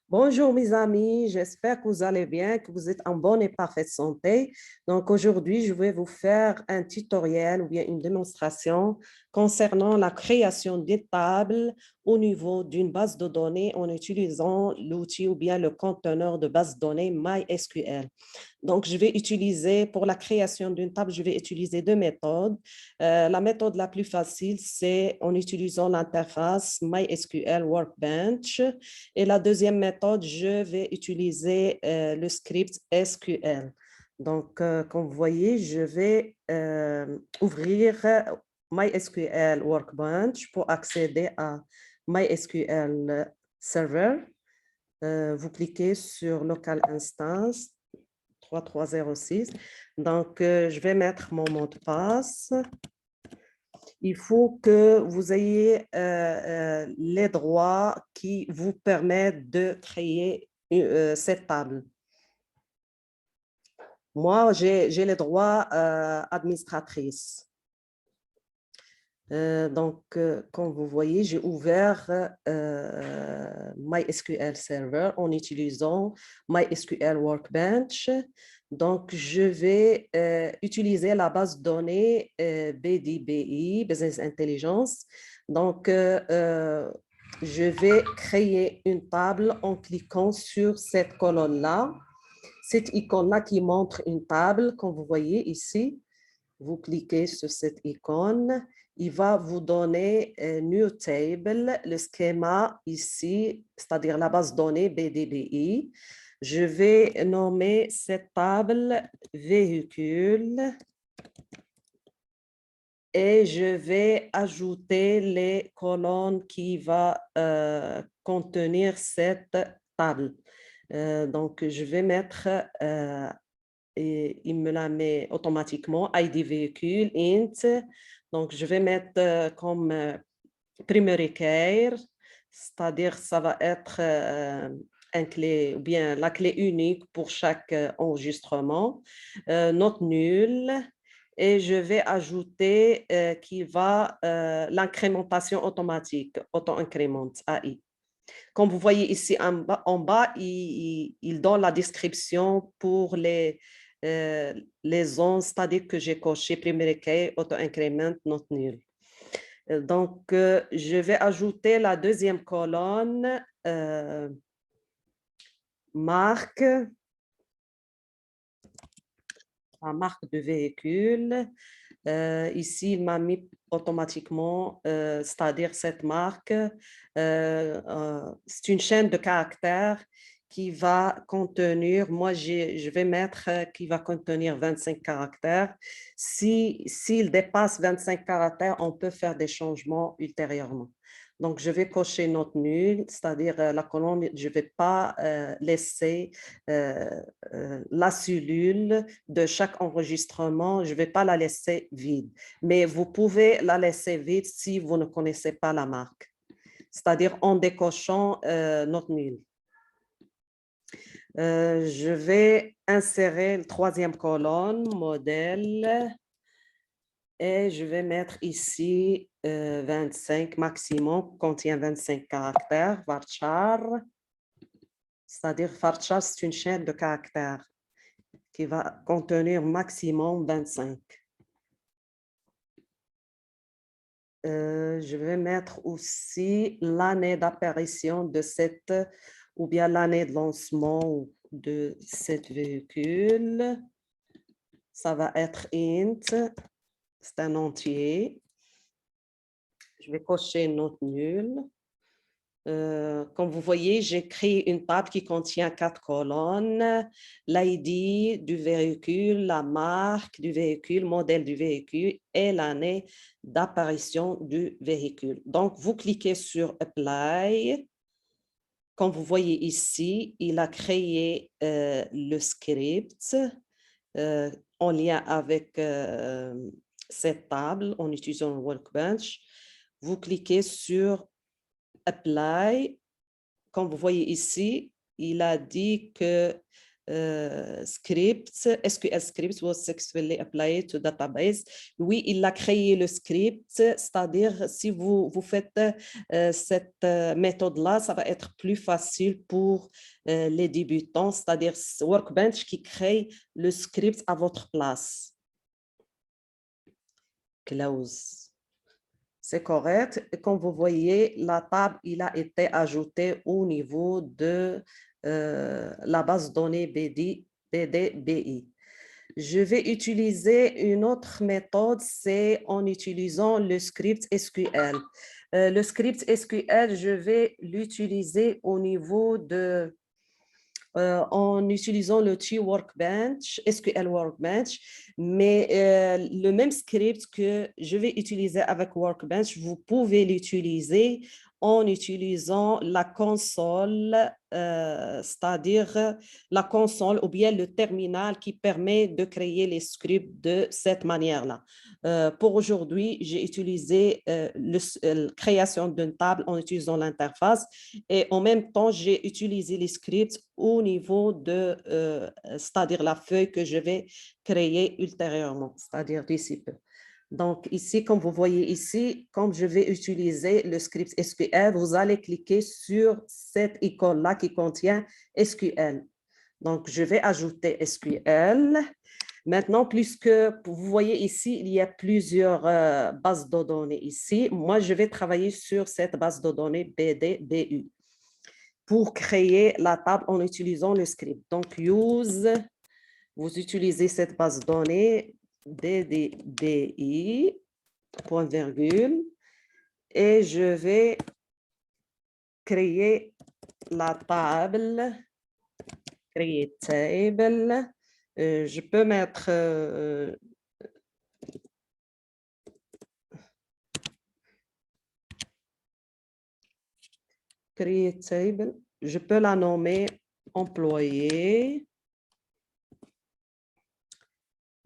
Bonjour mes amis, j'espère que vous allez bien, que vous êtes en bonne et parfaite santé. Donc aujourd'hui, je vais vous faire un tutoriel ou bien une démonstration concernant la création des tables au niveau d'une base de données en utilisant l'outil ou bien le conteneur de base de données MySQL. Donc, je vais utiliser, pour la création d'une table, je vais utiliser deux méthodes. La méthode la plus facile, c'est en utilisant l'interface MySQL Workbench. Et la deuxième méthode, je vais utiliser le script SQL. Donc, comme vous voyez, je vais ouvrir MySQL Workbench pour accéder à MySQL Server. Vous cliquez sur Local Instance 3306. Donc, je vais mettre mon mot de passe. Il faut que vous ayez les droits qui vous permettent de créer cette table. Moi, j'ai les droits administratrices. Donc, comme vous voyez, j'ai ouvert MySQL Server en utilisant MySQL Workbench. Donc, je vais utiliser la base de données BDBI, Business Intelligence. Donc, je vais créer une table en cliquant sur cette colonne-là. Cette icône-là qui montre une table, comme vous voyez ici. Vous cliquez sur cette icône, il va vous donner New Table, le schéma ici, c'est-à-dire la base de données BDBI. Je vais nommer cette table véhicule et je vais ajouter les colonnes qui vont contenir cette table. Donc, je vais mettre et il me la met automatiquement, ID véhicule, int. Donc, je vais mettre comme primary care, c'est-à-dire ça va être un clé, ou bien la clé unique pour chaque enregistrement, note nulle, et je vais ajouter qui va l'incrémentation automatique, auto-increment, AI. Comme vous voyez ici en bas, il donne la description pour les zones, c'est-à-dire que j'ai coché primary key, auto-increment, not null. Donc, je vais ajouter la deuxième colonne, marque, la marque de véhicule. Ici, il m'a mis automatiquement, c'est-à-dire cette marque, c'est une chaîne de caractères qui va contenir, moi je vais mettre qui va contenir 25 caractères. S'il dépasse 25 caractères, on peut faire des changements ultérieurement. Donc, je vais cocher note nulle, c'est-à-dire la colonne, je ne vais pas laisser la cellule de chaque enregistrement, je ne vais pas la laisser vide. Mais vous pouvez la laisser vide si vous ne connaissez pas la marque, c'est-à-dire en décochant note nulle. Je vais insérer la troisième colonne, modèle, et je vais mettre ici 25 maximum, contient 25 caractères, varchar, c'est-à-dire varchar, c'est une chaîne de caractères qui va contenir maximum 25. Je vais mettre aussi l'année d'apparition de cette, ou bien l'année de lancement de cette véhicule. Ça va être int, c'est un entier. Je vais cocher note nulle. Comme vous voyez, j'ai créé une table qui contient 4 colonnes, l'ID du véhicule, la marque du véhicule, modèle du véhicule et l'année d'apparition du véhicule. Donc, vous cliquez sur Apply. Comme vous voyez ici, il a créé le script en lien avec cette table en utilisant le Workbench. Vous cliquez sur Apply. Comme vous voyez ici, il a dit que script, SQL script was successfully applied to database. Oui, il a créé le script, c'est-à-dire si vous faites cette méthode-là, ça va être plus facile pour les débutants, c'est-à-dire Workbench qui crée le script à votre place. Close. C'est correct. Et comme vous voyez, la table il a été ajoutée au niveau de la base de données BDBI. Je vais utiliser une autre méthode, c'est en utilisant le script SQL. Le script SQL, je vais l'utiliser au niveau de en utilisant l'outil Workbench, SQL Workbench, mais le même script que je vais utiliser avec Workbench, vous pouvez l'utiliser en utilisant la console, c'est-à-dire la console ou bien le terminal qui permet de créer les scripts de cette manière-là. Pour aujourd'hui, j'ai utilisé la création d'une table en utilisant l'interface et en même temps, j'ai utilisé les scripts au niveau de, c'est-à-dire la feuille que je vais créer ultérieurement, c'est-à-dire d'ici peu. Donc ici, comme vous voyez ici, comme je vais utiliser le script SQL, vous allez cliquer sur cette icône-là qui contient SQL. Donc, je vais ajouter SQL. Maintenant, puisque vous voyez ici, il y a plusieurs bases de données ici. Moi, je vais travailler sur cette base de données BDBU pour créer la table en utilisant le script. Donc, use, vous utilisez cette base de données BDBI, point virgule, et je vais créer la table, créer table. Je peux mettre create table. Je peux la nommer employé.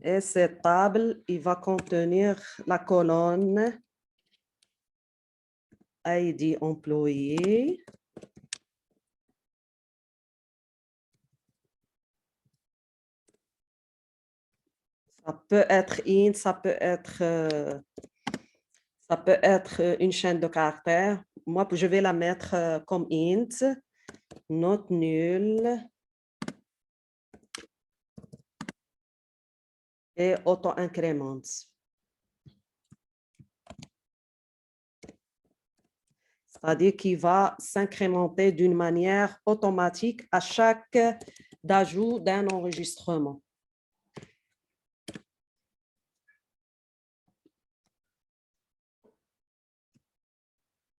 Et cette table, il va contenir la colonne ID employé. Ça peut être int, ça peut être une chaîne de caractères. Moi, je vais la mettre comme int, not nul et auto-increment. C'est-à-dire qu'il va s'incrémenter d'une manière automatique à chaque ajout d'un enregistrement.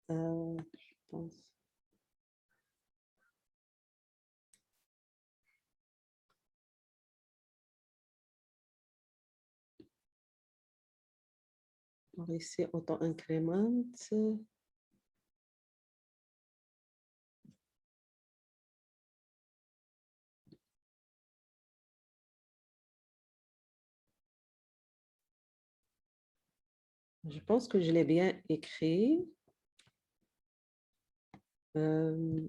Je pense. Ici, auto-increment. Je pense que je l'ai bien écrit. Je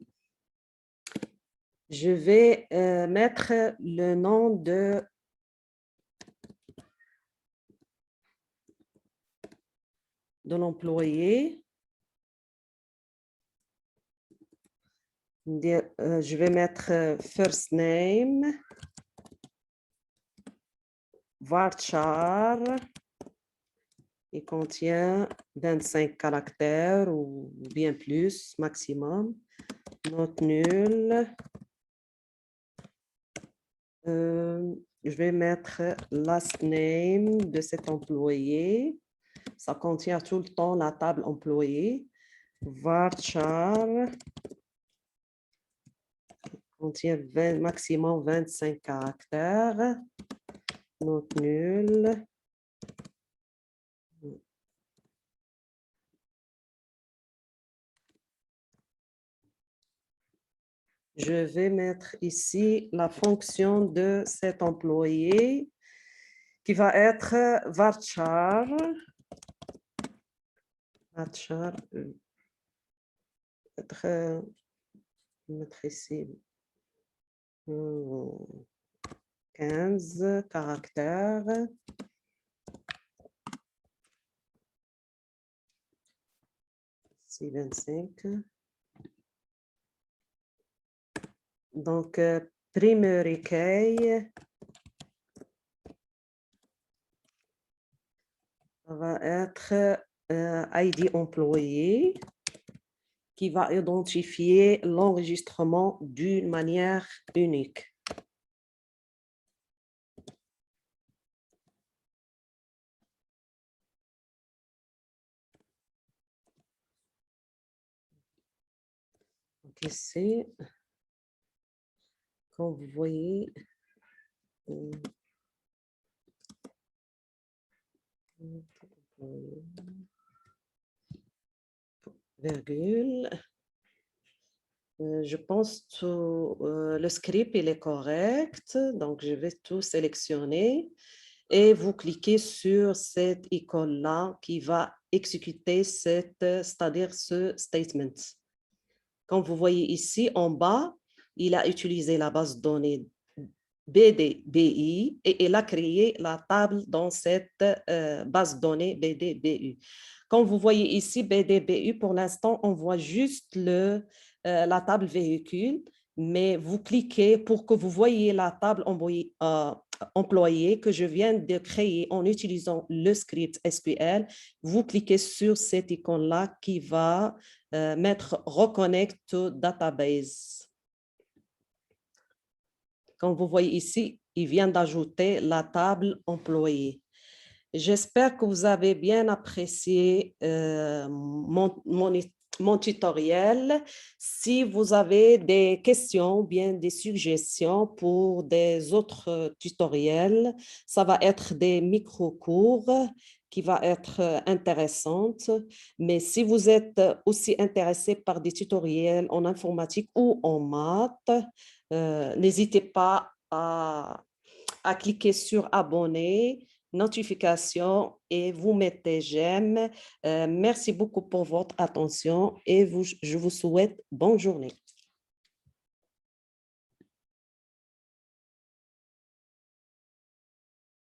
vais mettre le nom de l'employé. Je vais mettre first name, varchar. Il contient 25 caractères ou bien plus maximum. Note nulle. Je vais mettre last name de cet employé. Ça contient tout le temps la table employé. Varchar contient maximum 25 caractères. Note nulle. Je vais mettre ici la fonction de cet employé qui va être varchar. Varchar, mettre ici. 15 caractères. C'est 25. Donc, premier écueil, ça va être ID employé qui va identifier l'enregistrement d'une manière unique. Donc ici, comme vous voyez, virgule. Je pense que le script il est correct, donc je vais tout sélectionner et vous cliquez sur cette icône-là qui va exécuter c'est-à-dire ce statement. Comme vous voyez ici en bas, il a utilisé la base de données BDBI et il a créé la table dans cette base de données BDBU. Comme vous voyez ici, BDBU, pour l'instant, on voit juste la table véhicule, mais vous cliquez pour que vous voyez la table employée que je viens de créer en utilisant le script SQL. Vous cliquez sur cette icône-là qui va mettre Reconnect to Database. Comme vous voyez ici, il vient d'ajouter la table employée. J'espère que vous avez bien apprécié mon tutoriel. Si vous avez des questions ou bien des suggestions pour des autres tutoriels, ça va être des micro-cours qui va être intéressante. Mais si vous êtes aussi intéressé par des tutoriels en informatique ou en maths, n'hésitez pas à cliquer sur abonner, notification et vous mettez j'aime. Merci beaucoup pour votre attention et je vous souhaite bonne journée.